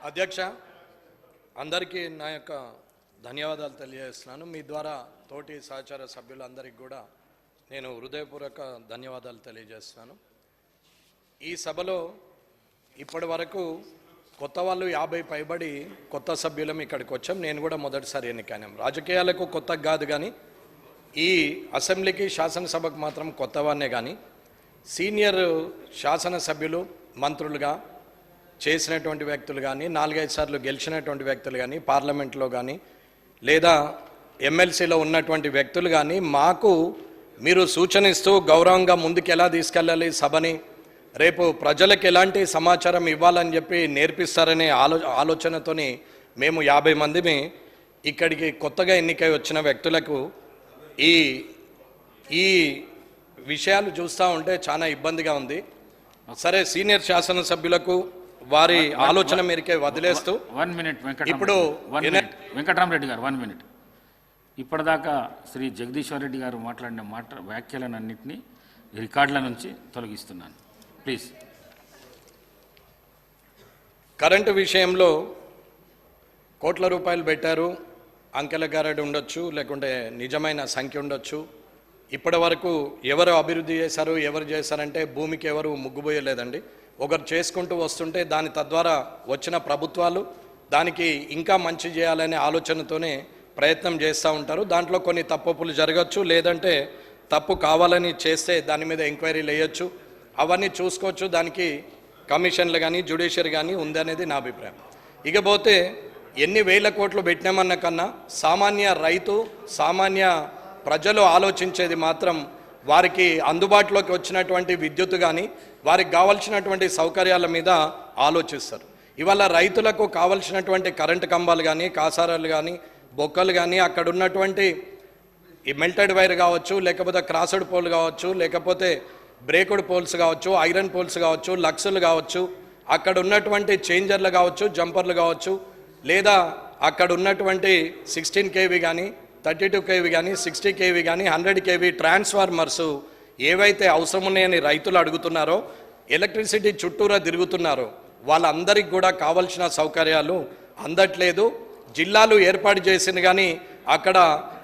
అధ్యక్ష, అందరికీ నా యొక్క ధన్యవాదాలు తెలియజేస్తున్నాను. మీ ద్వారా తోటి సహచార సభ్యులందరికీ కూడా నేను హృదయపూర్వక ధన్యవాదాలు తెలియజేస్తున్నాను. ఈ సభలో ఇప్పటి వరకు కొత్త వాళ్ళు 50 పైబడి కొత్త సభ్యులం ఇక్కడికి వచ్చాం. నేను కూడా మొదటిసారి ఎన్నికైనాం. రాజకీయాలకు కొత్త కాదు, కానీ ఈ అసెంబ్లీకి శాసనసభకు మాత్రం కొత్తవాన్నే. కానీ సీనియర్ శాసనసభ్యులు, మంత్రులుగా చేసినటువంటి వ్యక్తులు కానీ, 4-5 సార్లు గెలిచినటువంటి వ్యక్తులు కానీ, పార్లమెంట్లో కానీ లేదా ఎమ్మెల్సీలో ఉన్నటువంటి వ్యక్తులు కానీ మాకు మీరు సూచన ఇస్తూ గౌరవంగా ముందుకు ఎలా తీసుకెళ్ళాలి సభని, రేపు ప్రజలకు ఎలాంటి సమాచారం ఇవ్వాలని చెప్పి నేర్పిస్తారనే ఆలోచనతోని మేము 50 మందిని ఇక్కడికి కొత్తగా ఎన్నికై వచ్చిన వ్యక్తులకు ఈ విషయాలు చూస్తూ ఉంటే చాలా ఇబ్బందిగా ఉంది. సరే, సీనియర్ శాసనసభ్యులకు వారి ఆలోచన మేరకే వదిలేస్తూ 1 మినిట్ ఇప్పుడు వెంకటరామరెడ్డి గారు 1 మినిట్. ఇప్పటిదాకా శ్రీ జగదీశ్వర్ రెడ్డి గారు మాట్లాడిన వ్యాఖ్యలన్నింటినీ రికార్డుల నుంచి తొలగిస్తున్నాను, ప్లీజ్. కరెంటు విషయంలో కోట్ల రూపాయలు పెట్టారు, అంకెల గారడి ఉండొచ్చు, లేకుంటే నిజమైన సంఖ్య ఉండొచ్చు. ఇప్పటి వరకు ఎవరు అభివృద్ధి చేశారు, ఎవరు చేశారంటే భూమికి ఎవరు ముగ్గుపోయలేదండి. ఒకరు చేసుకుంటూ వస్తుంటే దాని తద్వారా వచ్చిన ప్రభుత్వాలు దానికి ఇంకా మంచి చేయాలనే ఆలోచనతోనే ప్రయత్నం చేస్తూ ఉంటారు. దాంట్లో కొన్ని తప్పులు జరగచ్చు, లేదంటే తప్పు కావాలని చేస్తే దాని మీద ఎంక్వైరీలు వేయచ్చు, అవన్నీ చూసుకోవచ్చు. దానికి కమిషన్లు కానీ జ్యుడిషియరీ కానీ ఉందనేది నా అభిప్రాయం. ఇకపోతే ఎన్ని వేల కోట్లు పెట్టినామన్న కన్నా సామాన్య రైతు, సామాన్య ప్రజలు ఆలోచించేది మాత్రం వారికి అందుబాటులోకి వచ్చినటువంటి విద్యుత్ కానీ వారికి కావాల్సినటువంటి సౌకర్యాల మీద ఆలోచిస్తారు. ఇవాళ రైతులకు కావాల్సినటువంటి కరెంటు కంబాలు కానీ, కాసారాలు కానీ, బొక్కలు కానీ, అక్కడ ఉన్నటువంటి ఈ మెల్టెడ్ వైర్ కావచ్చు, లేకపోతే క్రాస్డ్ పోల్ కావచ్చు, లేకపోతే బ్రేకుడ్ పోల్స్ కావచ్చు, ఐరన్ పోల్స్ కావచ్చు, లక్సులు కావచ్చు, అక్కడ ఉన్నటువంటి చేంజర్లు కావచ్చు, జంపర్లు కావచ్చు, లేదా అక్కడ ఉన్నటువంటి 16 kV కానీ, 32 kV కానీ, 60 kV కానీ, 100 kV ట్రాన్స్ఫార్మర్సు ఏవైతే అవసరం ఉన్నాయని రైతులు అడుగుతున్నారో, ఎలక్ట్రిసిటీ చుట్టూరా తిరుగుతున్నారో వాళ్ళందరికీ కూడా కావాల్సిన సౌకర్యాలు అందట్లేదు. జిల్లాలు ఏర్పాటు చేసింది కానీ అక్కడ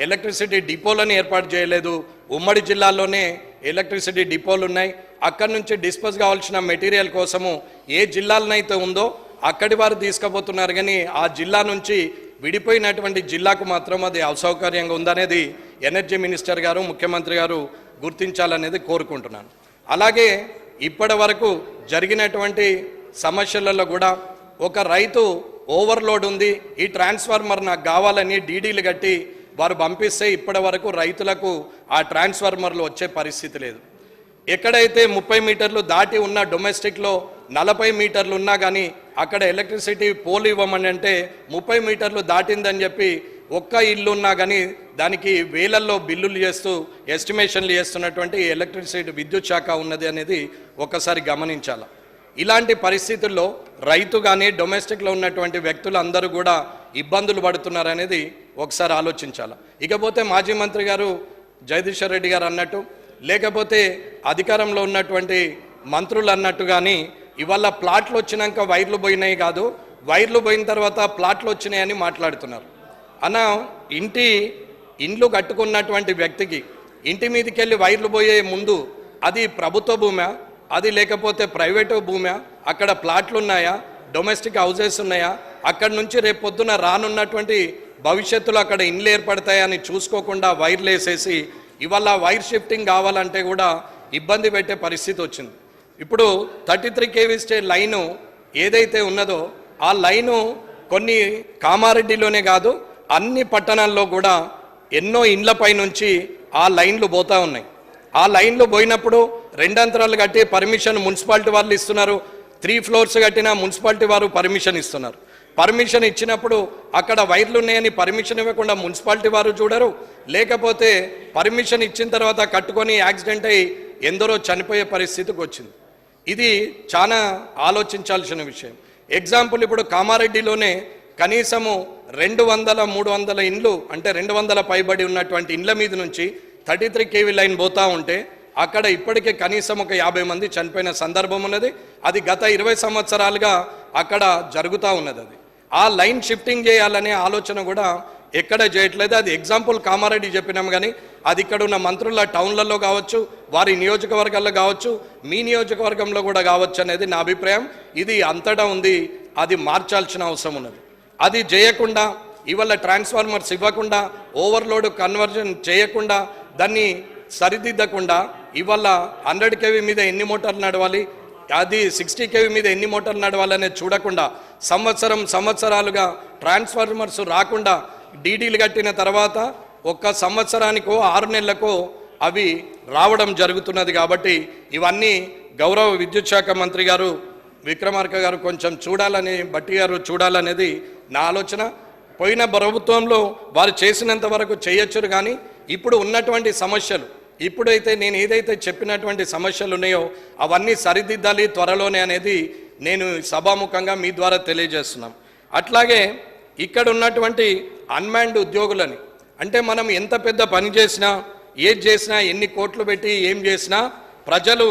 ఎలక్ట్రిసిటీ డిపోలను ఏర్పాటు చేయలేదు. ఉమ్మడి జిల్లాల్లోనే ఎలక్ట్రిసిటీ డిపోలు ఉన్నాయి. అక్కడి నుంచి డిస్పోజ్ కావాల్సిన మెటీరియల్ కోసము ఏ జిల్లాలనైతే ఉందో అక్కడి వారు తీసుకుపోతున్నారు, కానీ ఆ జిల్లా నుంచి విడిపోయినటువంటి జిల్లాకు మాత్రం అది అసౌకర్యంగా ఉందనేది ఎనర్జీ మినిస్టర్ గారు, ముఖ్యమంత్రి గారు గుర్తించాలనేది కోరుకుంటున్నాను. అలాగే ఇప్పటి వరకు జరిగినటువంటి సమస్యలలో కూడా ఒక రైతు ఓవర్లోడ్ ఉంది, ఈ ట్రాన్స్ఫార్మర్ నాకు కావాలని డీడీలు కట్టి వారు పంపిస్తే ఇప్పటి వరకు రైతులకు ఆ ట్రాన్స్ఫార్మర్లు వచ్చే పరిస్థితి లేదు. ఎక్కడైతే 30 మీటర్లు దాటి ఉన్న డొమెస్టిక్లో 40 మీటర్లు ఉన్నా కానీ అక్కడ ఎలక్ట్రిసిటీ పోల్ ఇవ్వమని అంటే 30 మీటర్లు దాటిందని చెప్పి ఒక్క ఇల్లు ఉన్నా కానీ దానికి వేలల్లో బిల్లులు చేస్తూ ఎస్టిమేషన్లు చేస్తున్నటువంటి ఎలక్ట్రిసిటీ విద్యుత్ శాఖ ఉన్నది అనేది ఒకసారి గమనించాలి. ఇలాంటి పరిస్థితుల్లో రైతు కానీ డొమెస్టిక్లో ఉన్నటువంటి వ్యక్తులు అందరూ కూడా ఇబ్బందులు పడుతున్నారనేది ఒకసారి ఆలోచించాలి. ఇకపోతే మాజీ మంత్రి గారు జగదీశ్వర్ రెడ్డి గారు అన్నట్టు, లేకపోతే అధికారంలో ఉన్నటువంటి మంత్రులు అన్నట్టు కానీ ఇవాళ ప్లాట్లు వచ్చినాక వైర్లు పోయినాయి కాదు, వైర్లు పోయిన తర్వాత ప్లాట్లు వచ్చినాయని మాట్లాడుతున్నారు. అన్న, ఇండ్లు కట్టుకున్నటువంటి వ్యక్తికి ఇంటి మీదకి వెళ్ళి వైర్లు పోయే ముందు అది ప్రభుత్వ భూమా, అది లేకపోతే ప్రైవేటు భూమా, అక్కడ ప్లాట్లు ఉన్నాయా, డొమెస్టిక్ హౌసెస్ ఉన్నాయా, అక్కడి నుంచి రేపు పొద్దున రానున్నటువంటి భవిష్యత్తులో అక్కడ ఇండ్లు ఏర్పడతాయని చూసుకోకుండా వైర్లు వేసేసి ఇవాళ వైర్ షిఫ్టింగ్ కావాలంటే కూడా ఇబ్బంది పెట్టే పరిస్థితి వచ్చింది. ఇప్పుడు 33 kV లైను ఏదైతే ఉన్నదో ఆ లైను కొన్ని కామారెడ్డిలోనే కాదు అన్ని పట్టణాల్లో కూడా ఎన్నో ఇండ్లపై నుంచి ఆ లైన్లు పోతూ ఉన్నాయి. ఆ లైన్లు పోయినప్పుడు 2 అంతరాలు కట్టి పర్మిషన్ మున్సిపాలిటీ వాళ్ళు ఇస్తున్నారు, 3 floors కట్టినా మున్సిపాలిటీ వారు పర్మిషన్ ఇస్తున్నారు. పర్మిషన్ ఇచ్చినప్పుడు అక్కడ వైర్లు ఉన్నాయని పర్మిషన్ ఇవ్వకుండా మున్సిపాలిటీ వారు చూడరు, లేకపోతే పర్మిషన్ ఇచ్చిన తర్వాత కట్టుకొని యాక్సిడెంట్ అయ్యి ఎందరో చనిపోయే పరిస్థితికి వచ్చింది. ఇది చాలా ఆలోచించాల్సిన విషయం. ఎగ్జాంపుల్, ఇప్పుడు కామారెడ్డిలోనే కనీసము 200-300 ఇండ్లు, అంటే 200 పైబడి ఉన్నటువంటి ఇండ్ల మీద నుంచి 33 kV లైన్ పోతూ ఉంటే అక్కడ ఇప్పటికే కనీసం ఒక 50 మంది చనిపోయిన సందర్భం ఉన్నది. అది గత 20 సంవత్సరాలుగా అక్కడ జరుగుతూ ఉన్నది. అది ఆ లైన్ షిఫ్టింగ్ చేయాలనే ఆలోచన కూడా ఎక్కడ చేయట్లేదు. అది ఎగ్జాంపుల్ కామారెడ్డి చెప్పినాం, కానీ అది ఇక్కడ ఉన్న మంత్రుల టౌన్లలో కావచ్చు, వారి నియోజకవర్గాల్లో కావచ్చు, మీ నియోజకవర్గంలో కూడా కావచ్చు అనేది నా అభిప్రాయం. ఇది అంతటా ఉంది, అది మార్చాల్సిన అవసరం ఉన్నది. అది చేయకుండా ఇవాళ ట్రాన్స్ఫార్మర్స్ ఇవ్వకుండా, ఓవర్లోడ్ కన్వర్జన్ చేయకుండా, దాన్ని సరిదిద్దకుండా ఇవాళ 100 kV మీద ఎన్ని మోటార్లు నడవాలి, అది 60 kV మీద ఎన్ని మోటార్లు నడవాలనేది చూడకుండా సంవత్సరాలుగా ట్రాన్స్ఫార్మర్స్ రాకుండా డీడీలు కట్టిన తర్వాత ఒక్క సంవత్సరానికో 6 నెలలకో అవి రావడం జరుగుతున్నది. కాబట్టి ఇవన్నీ గౌరవ విద్యుత్ శాఖ మంత్రి గారు విక్రమార్క గారు కొంచెం చూడాలని, భట్టి గారు చూడాలనేది నా ఆలోచన. పోయిన ప్రభుత్వంలో వారు చేసినంత వరకు చేయొచ్చు, కానీ ఇప్పుడు ఉన్నటువంటి సమస్యలు, ఇప్పుడైతే నేను ఏదైతే చెప్పినటువంటి సమస్యలు ఉన్నాయో అవన్నీ సరిదిద్దాలి త్వరలోనే అనేది నేను సభాముఖంగా మీ ద్వారా తెలియజేస్తున్నాం. అట్లాగే ఇక్కడ ఉన్నటువంటి అన్మాన్డ్ ఉద్యోగులని, అంటే మనం ఎంత పెద్ద పని చేసినా, ఏది చేసినా, ఎన్ని కోట్లు పెట్టి ఏం చేసినా ప్రజలు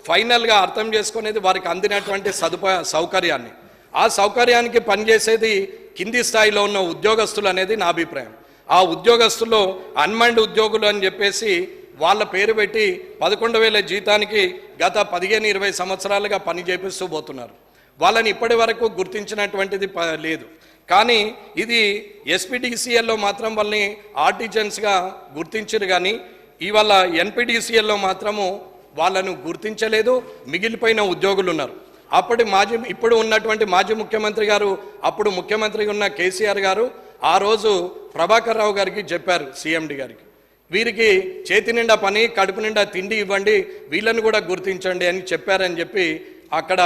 ఫైనల్గా అర్థం చేసుకునేది వారికి అందినటువంటి సౌకర్యాన్ని. ఆ సౌకర్యానికి పనిచేసేది కింది స్థాయిలో ఉన్న ఉద్యోగస్తులు అనేది నా అభిప్రాయం. ఆ ఉద్యోగస్తుల్లో అన్మాన్డ్ ఉద్యోగులు అని చెప్పేసి వాళ్ళ పేరు పెట్టి 11,000 జీతానికి గత 15-20 సంవత్సరాలుగా పని చేపిస్తూ పోతున్నారు. వాళ్ళని ఇప్పటి వరకు గుర్తించినటువంటిది లేదు. కానీ ఇది ఎస్పీడీసీఎల్లో మాత్రం వాళ్ళని ఆర్టిజన్స్గా గుర్తించారు, కానీ ఇవాళ ఎన్పీడీసీఎల్లో మాత్రము వాళ్ళను గుర్తించలేదు. మిగిలిపోయిన ఉద్యోగులు ఉన్నారు. ఇప్పుడు ఉన్నటువంటి మాజీ ముఖ్యమంత్రి గారు, అప్పుడు ముఖ్యమంత్రిగా ఉన్న కేసీఆర్ గారు ఆ రోజు ప్రభాకర్ రావు గారికి చెప్పారు, సీఎండి గారికి, వీరికి చేతి నిండా పని, కడుపు నిండా తిండి ఇవ్వండి, వీళ్ళని కూడా గుర్తించండి అని చెప్పారని చెప్పి అక్కడ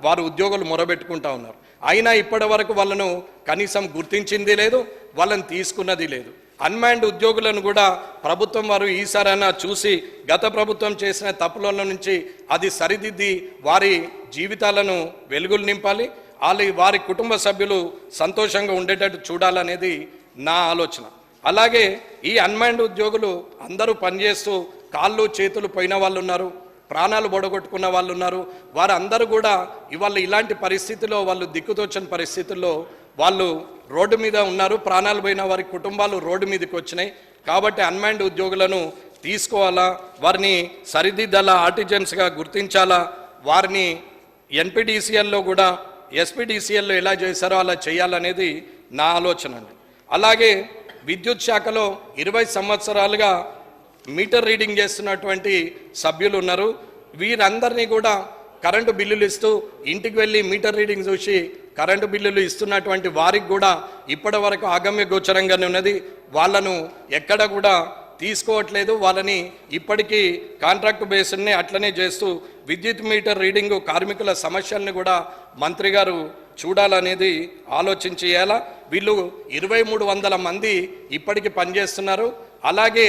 వారు ఉద్యోగులు మొరబెట్టుకుంటా ఉన్నారు. అయినా ఇప్పటి వరకు వాళ్ళను కనీసం గుర్తించింది లేదు, వాళ్ళని తీసుకున్నది లేదు. అన్మాన్డ్ ఉద్యోగులను కూడా ప్రభుత్వం వారు ఈసారైనా చూసి గత ప్రభుత్వం చేసిన తప్పుల నుంచి అది సరిదిద్ది వారి జీవితాలను వెలుగులు నింపాలి, వారి కుటుంబ సభ్యులు సంతోషంగా ఉండేటట్టు చూడాలనేది నా ఆలోచన. అలాగే ఈ అన్మాన్డ్ ఉద్యోగులు అందరూ పనిచేస్తూ కాళ్ళు చేతులు పోయిన వాళ్ళు ఉన్నారు, ప్రాణాలు బొడగొట్టుకున్న వాళ్ళు ఉన్నారు. వారందరూ కూడా ఇవాళ ఇలాంటి పరిస్థితుల్లో, వాళ్ళు దిక్కుతోచని పరిస్థితుల్లో వాళ్ళు రోడ్డు మీద ఉన్నారు. ప్రాణాలు పోయిన వారి కుటుంబాలు రోడ్డు మీదకి వచ్చినాయి. కాబట్టి అన్మాన్డ్ ఉద్యోగులను తీసుకోవాలా, వారిని సరిదిద్దాలా, ఆర్టిజన్స్గా గుర్తించాలా, వారిని ఎన్పీడీసీఎల్లో కూడా ఎస్పీడీసీఎల్లో ఎలా చేశారో అలా చేయాలనేది నా ఆలోచన అండి. అలాగే విద్యుత్ శాఖలో 20 సంవత్సరాలుగా మీటర్ రీడింగ్ చేస్తున్నటువంటి సభ్యులు ఉన్నారు. వీరందరినీ కూడా కరెంటు బిల్లులు ఇస్తూ ఇంటికి వెళ్ళి మీటర్ రీడింగ్ చూసి కరెంటు బిల్లులు ఇస్తున్నటువంటి వారికి కూడా ఇప్పటి వరకు ఆగమ్య గోచరంగానే ఉన్నది. వాళ్ళను ఎక్కడ కూడా తీసుకోవట్లేదు. వాళ్ళని ఇప్పటికీ కాంట్రాక్ట్ బేస్ని అట్లనే చేస్తూ విద్యుత్ మీటర్ రీడింగ్ కార్మికుల సమస్యల్ని కూడా మంత్రి గారు చూడాలనేది ఆలోచించి చేయాలా. వీళ్ళు 2300 మంది ఇప్పటికి పనిచేస్తున్నారు. అలాగే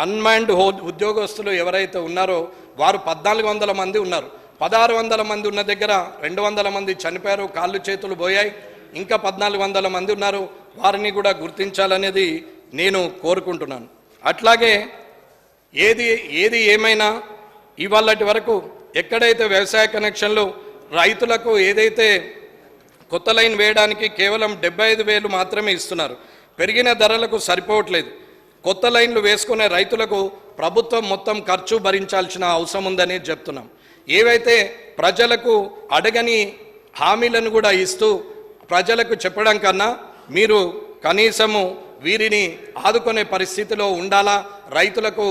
అన్మాన్డ్ ఉద్యోగస్తులు ఎవరైతే ఉన్నారో వారు 1400 మంది ఉన్నారు. 1600 మంది ఉన్న దగ్గర 200 మంది చనిపోయారు, కాళ్ళు చేతులు పోయాయి. ఇంకా 1400 మంది ఉన్నారు. వారిని కూడా గుర్తించాలనేది నేను కోరుకుంటున్నాను. అట్లాగే ఏది ఏమైనా ఇవాళటి వరకు ఎక్కడైతే వ్యవసాయ కనెక్షన్లు రైతులకు ఏదైతే కొత్త లైన్ వేయడానికి కేవలం 75,000 మాత్రమే ఇస్తున్నారు. పెరిగిన ధరలకు సరిపోవట్లేదు. కొత్త లైన్లు వేసుకునే రైతులకు ప్రభుత్వం మొత్తం ఖర్చు భరించాల్సిన అవసరం ఉందని చెప్తున్నాం. ఏవైతే ప్రజలకు అడగని హామీలను కూడా ఇస్తూ ప్రజలకు చెప్పడం కన్నా మీరు కనీసము వీరిని ఆదుకునే పరిస్థితిలో ఉండాలా, రైతులకు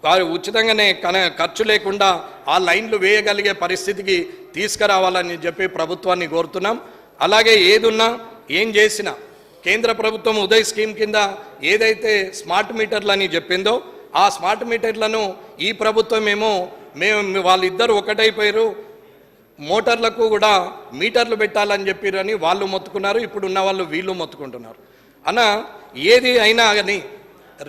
వారు ఉచితంగానే ఖర్చు లేకుండా ఆ లైన్లు వేయగలిగే పరిస్థితికి తీసుకురావాలని చెప్పి ప్రభుత్వాన్ని కోరుతున్నాం. అలాగే ఏదున్నా ఏం చేసినా కేంద్ర ప్రభుత్వం ఉదయ్ స్కీమ్ కింద ఏదైతే స్మార్ట్ మీటర్లు అని చెప్పిందో ఆ స్మార్ట్ మీటర్లను ఈ ప్రభుత్వం మేము వాళ్ళిద్దరు ఒకటైపోయారు, మోటార్లకు కూడా మీటర్లు పెట్టాలని చెప్పారని వాళ్ళు మొత్తుకున్నారు. ఇప్పుడు ఉన్న వాళ్ళు వీళ్ళు మొత్తుకుంటున్నారు. ఏది అయినా కానీ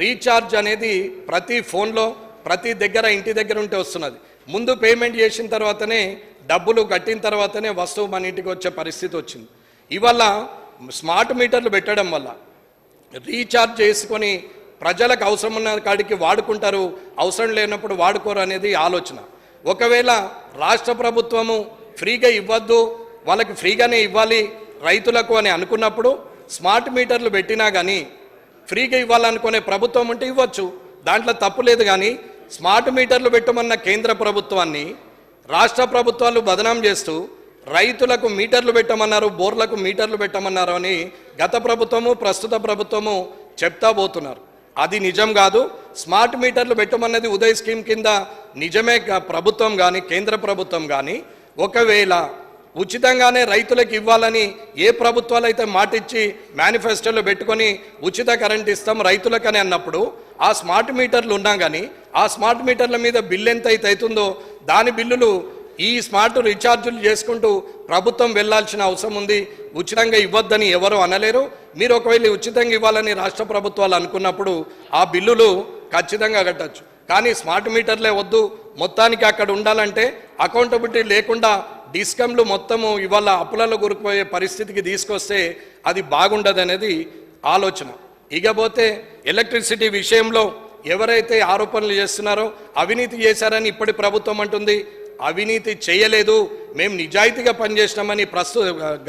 రీఛార్జ్ అనేది ప్రతి ఫోన్లో ప్రతి దగ్గర ఇంటి దగ్గర ఉంటే వస్తున్నది. ముందు పేమెంట్ చేసిన తర్వాతనే డబ్బులు కట్టిన తర్వాతనే వస్తువు మన ఇంటికి వచ్చే పరిస్థితి వచ్చింది. ఇవాళ స్మార్ట్ మీటర్లు పెట్టడం వల్ల రీఛార్జ్ చేసుకొని ప్రజలకు అవసరం ఉన్న కాడికి వాడుకుంటారు, అవసరం లేనప్పుడు వాడుకోరు అనేది ఆలోచన. ఒకవేళ రాష్ట్ర ప్రభుత్వము ఫ్రీగా ఇవ్వద్దు, వాళ్ళకి ఫ్రీగానే ఇవ్వాలి రైతులకు అని అనుకున్నప్పుడు స్మార్ట్ మీటర్లు పెట్టినా కానీ ఫ్రీగా ఇవ్వాలనుకునే ప్రభుత్వం ఉంటే ఇవ్వచ్చు, దాంట్లో తప్పు లేదు. కానీ స్మార్ట్ మీటర్లు పెట్టమన్న కేంద్ర ప్రభుత్వాన్ని రాష్ట్ర ప్రభుత్వాలు బదనాం చేస్తూ రైతులకు మీటర్లు పెట్టమన్నారు, బోర్లకు మీటర్లు పెట్టమన్నారు అని గత ప్రభుత్వము ప్రస్తుత ప్రభుత్వము చెప్తా పోతున్నారు. అది నిజం కాదు. స్మార్ట్ మీటర్లు పెట్టమన్నది ఉదయ్ స్కీమ్ కింద నిజమే. ప్రభుత్వం కానీ కేంద్ర ప్రభుత్వం కానీ ఒకవేళ ఉచితంగానే రైతులకు ఇవ్వాలని ఏ ప్రభుత్వాలు అయితే మాటిచ్చి మేనిఫెస్టోలో పెట్టుకొని ఉచిత కరెంట్ ఇస్తాం రైతులకని అన్నప్పుడు ఆ స్మార్ట్ మీటర్లు ఉన్నా కానీ ఆ స్మార్ట్ మీటర్ల మీద బిల్లు ఎంత అయితే అవుతుందో దాని బిల్లులు ఈ స్మార్ట్ రీఛార్జులు చేసుకుంటూ ప్రభుత్వం వెళ్లాల్సిన అవసరం ఉంది. ఉచితంగా ఇవ్వద్దని ఎవరు అనలేరు. మీరు ఒకవేళ ఉచితంగా ఇవ్వాలని రాష్ట్ర ప్రభుత్వాలు అనుకున్నప్పుడు ఆ బిల్లులు ఖచ్చితంగా కట్టచ్చు. కానీ స్మార్ట్ మీటర్లే వద్దు, మొత్తానికి అక్కడ ఉండాలంటే అకౌంటబిలిటీ లేకుండా డిస్కమ్లు మొత్తము ఇవాళ అప్పులలో కూరుకుపోయే పరిస్థితికి తీసుకొస్తే అది బాగుండదనేది ఆలోచన. ఇకపోతే ఎలక్ట్రిసిటీ విషయంలో ఎవరైతే ఆరోపణలు చేస్తున్నారో అవినీతి చేశారని ఇప్పటి ప్రభుత్వం అంటుంది. అవినీతి చేయలేదు, మేము నిజాయితీగా పనిచేసినామని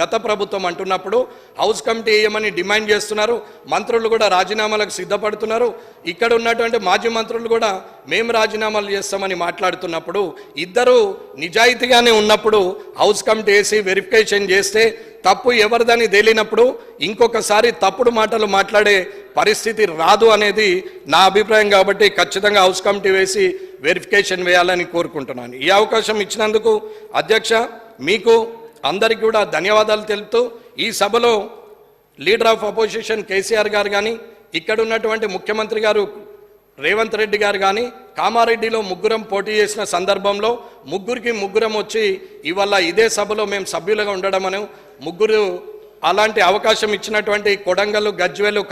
గత ప్రభుత్వం అంటున్నప్పుడు హౌస్ కమిటీ వేయమని డిమాండ్ చేస్తున్నారు. మంత్రులు కూడా రాజీనామాలకు సిద్ధపడుతున్నారు. ఇక్కడ ఉన్నటువంటి మాజీ మంత్రులు కూడా మేము రాజీనామాలు చేస్తామని మాట్లాడుతున్నప్పుడు ఇద్దరు నిజాయితీగానే ఉన్నప్పుడు హౌస్ కమిటీ వేసి వెరిఫికేషన్ చేస్తే తప్పు ఎవరిదని తేలినప్పుడు ఇంకొకసారి తప్పుడు మాటలు మాట్లాడే పరిస్థితి రాదు అనేది నా అభిప్రాయం. కాబట్టి ఖచ్చితంగా హౌస్ కమిటీ వేసి వెరిఫికేషన్ వేయాలని కోరుకుంటున్నాను. ఈ అవకాశం ఇచ్చినందుకు అధ్యక్ష మీకు అందరికీ కూడా ధన్యవాదాలు తెలుపుతూ ఈ సభలో లీడర్ ఆఫ్ అపోజిషన్ కేసీఆర్ గారు కానీ ఇక్కడ ఉన్నటువంటి ముఖ్యమంత్రి గారు రేవంత్ రెడ్డి గారు కానీ కామారెడ్డిలో ముగ్గురం పోటీ చేసిన సందర్భంలో ముగ్గురం వచ్చి ఇవాళ ఇదే సభలో మేము సభ్యులుగా ఉండడం అని ముగ్గురు అలాంటి అవకాశం ఇచ్చినటువంటి కొడంగల్, గజ్వేలు